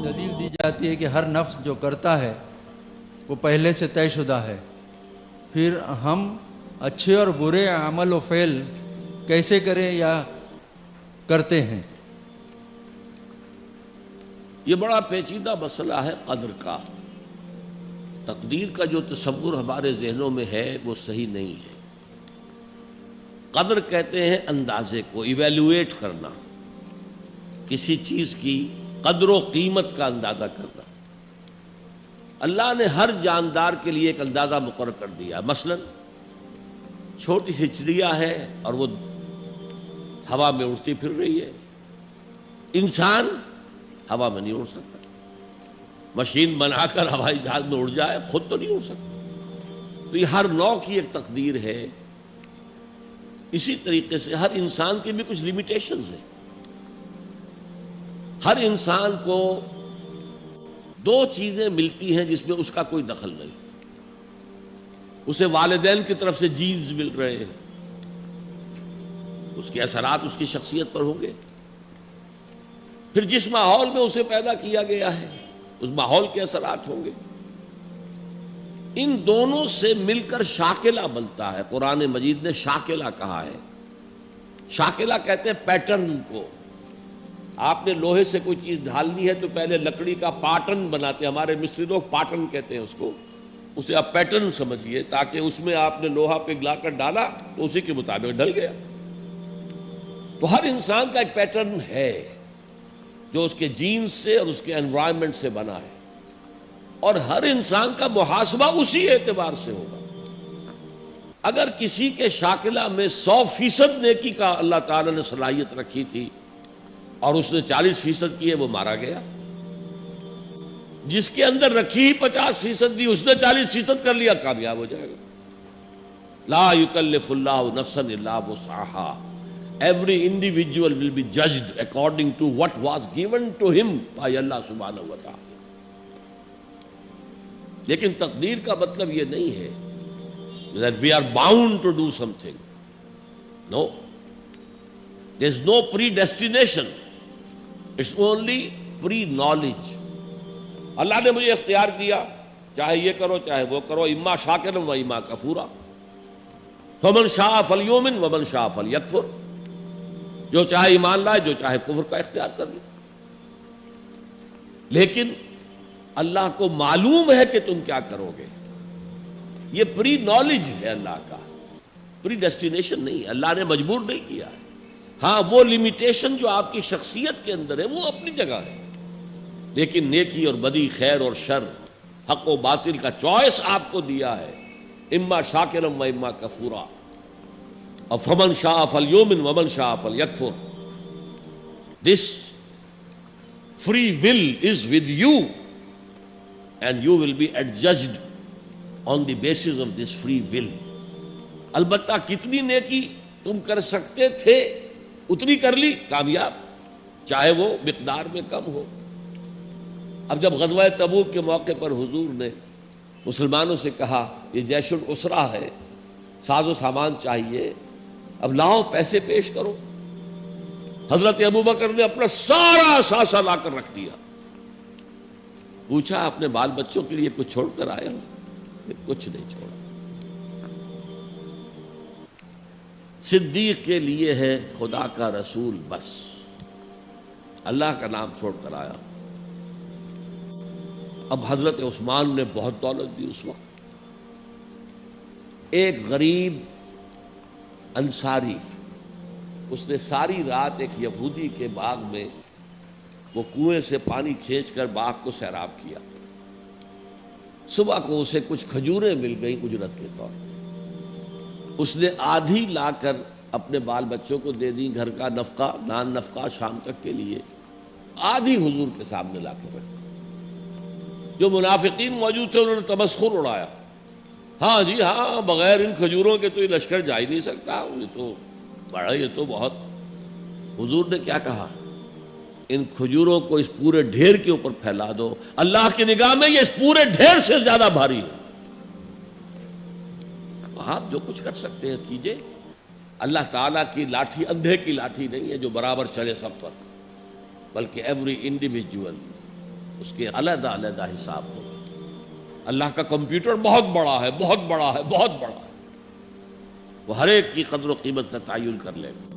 دلیل دی جاتی ہے کہ ہر نفس جو کرتا ہے وہ پہلے سے طے شدہ ہے، پھر ہم اچھے اور برے عمل و فعل کیسے کریں یا کرتے ہیں؟ یہ بڑا پیچیدہ مسئلہ ہے قدر کا۔ تقدیر کا جو تصور ہمارے ذہنوں میں ہے وہ صحیح نہیں ہے۔ قدر کہتے ہیں اندازے کو، ایویلویٹ کرنا، کسی چیز کی قدر و قیمت کا اندازہ کرنا۔ اللہ نے ہر جاندار کے لیے ایک اندازہ مقرر کر دیا۔ مثلا چھوٹی سی چڑیا ہے اور وہ ہوا میں اڑتی پھر رہی ہے، انسان ہوا میں نہیں اڑ سکتا۔ مشین بنا کر ہوائی جہاز میں اڑ جائے، خود تو نہیں اڑ سکتا۔ تو یہ ہر نوع کی ایک تقدیر ہے۔ اسی طریقے سے ہر انسان کی بھی کچھ لیمیٹیشنز ہیں۔ ہر انسان کو دو چیزیں ملتی ہیں جس میں اس کا کوئی دخل نہیں۔ اسے والدین کی طرف سے جینز مل رہے ہیں، اس کے اثرات اس کی شخصیت پر ہوں گے۔ پھر جس ماحول میں اسے پیدا کیا گیا ہے اس ماحول کے اثرات ہوں گے۔ ان دونوں سے مل کر شاکلہ بنتا ہے۔ قرآن مجید نے شاکلہ کہا ہے۔ شاکلہ کہتے ہیں پیٹرن کو۔ آپ نے لوہے سے کوئی چیز ڈھالنی ہے تو پہلے لکڑی کا پاٹن بناتے ہیں، ہمارے مصری لوگ پاٹن کہتے ہیں اس کو، اسے آپ پیٹرن سمجھیے، تاکہ اس میں آپ نے لوہا پگھلا کر ڈالا تو اسی کے مطابق ڈھل گیا۔ تو ہر انسان کا ایک پیٹرن ہے جو اس کے جینز سے اور اس کے انوائرمنٹ سے بنا ہے، اور ہر انسان کا محاسبہ اسی اعتبار سے ہوگا۔ اگر کسی کے شاکلہ میں 100% نیکی کا اللہ تعالیٰ نے صلاحیت رکھی تھی اور اس نے 40% کی ہے، وہ مارا گیا۔ جس کے اندر رکھی ہی 50% دی، اس نے 40% کر لیا، کامیاب ہو جائے گا۔ لا یکلف اللہ نفسا الا وسعها۔ Every individual will be judged according to what was given to him by Allah subhanahu wa ta'ala۔ لیکن تقدیر کا مطلب یہ نہیں ہے that we are bound to do something. No. There is no predestination. It's only pre-knowledge۔ اللہ نے مجھے اختیار دیا، چاہے یہ کرو چاہے وہ کرو، اما شاکرا و اما کفورا، فمن شاء فلیؤمن ومن شاء فلیکفر۔ جو چاہے ایمان لائے، جو چاہے کفر کا اختیار کر لے۔ لیکن اللہ کو معلوم ہے کہ تم کیا کرو گے۔ یہ پری نالج ہے اللہ کا، پری ڈیسٹینیشن نہیں ہے۔ اللہ نے مجبور نہیں کیا ہے۔ ہاں وہ لمیٹیشن جو آپ کی شخصیت کے اندر ہے وہ اپنی جگہ ہے، لیکن نیکی اور بدی، خیر اور شر، حق و باطل کا چوائس آپ کو دیا ہے، اما شاکرا و اما کفورا۔ اور فمن شاء فلیؤمن ومن شاء فلیکفر۔ This free will is with you and you will be adjudged on the basis of this free will۔ البتہ کتنی نیکی تم کر سکتے تھے اتنی کر لی، کامیاب، چاہے وہ مقدار میں کم ہو۔ اب جب غزوہ تبوک کے موقع پر حضور نے مسلمانوں سے کہا یہ جیش العسرہ ہے، ساز و سامان چاہیے، اب لاؤ پیسے پیش کرو، حضرت ابوبکر نے اپنا سارا اثاثہ لا کر رکھ دیا۔ پوچھا اپنے بال بچوں کے لیے کچھ چھوڑ کر آئے ہو؟ کچھ نہیں چھوڑا۔ صدیق کے لیے ہے خدا کا رسول، بس اللہ کا نام چھوڑ کر آیا۔ اب حضرت عثمان نے بہت دولت دی اس وقت۔ ایک غریب انصاری، اس نے ساری رات ایک یہودی کے باغ میں وہ کنویں سے پانی کھینچ کر باغ کو سیراب کیا۔ صبح کو اسے کچھ کھجوریں مل گئیں اجرت کے طور پر۔ اس نے آدھی لا کر اپنے بال بچوں کو دے دی، گھر کا نفقہ، نان نفقہ شام تک کے لیے، آدھی حضور کے سامنے لا کر رکھ دی۔ جو منافقین موجود تھے انہوں نے تمسخر اڑایا، ہاں جی ہاں، بغیر ان کھجوروں کے تو یہ لشکر جا ہی نہیں سکتا، یہ تو بڑا، یہ تو بہت۔ حضور نے کیا کہا؟ ان کھجوروں کو اس پورے ڈھیر کے اوپر پھیلا دو، اللہ کی نگاہ میں یہ اس پورے ڈھیر سے زیادہ بھاری ہے۔ آپ جو کچھ کر سکتے ہیں کیجئے۔ اللہ تعالیٰ کی لاٹھی اندھے کی لاٹھی نہیں ہے جو برابر چلے سب پر، بلکہ ایوری انڈیویجول اس کے علیحدہ علیحدہ حساب ہوگا. اللہ کا کمپیوٹر بہت بڑا ہے، بہت بڑا ہے، بہت بڑا ہے، وہ ہر ایک کی قدر و قیمت کا تعین کر لے گا.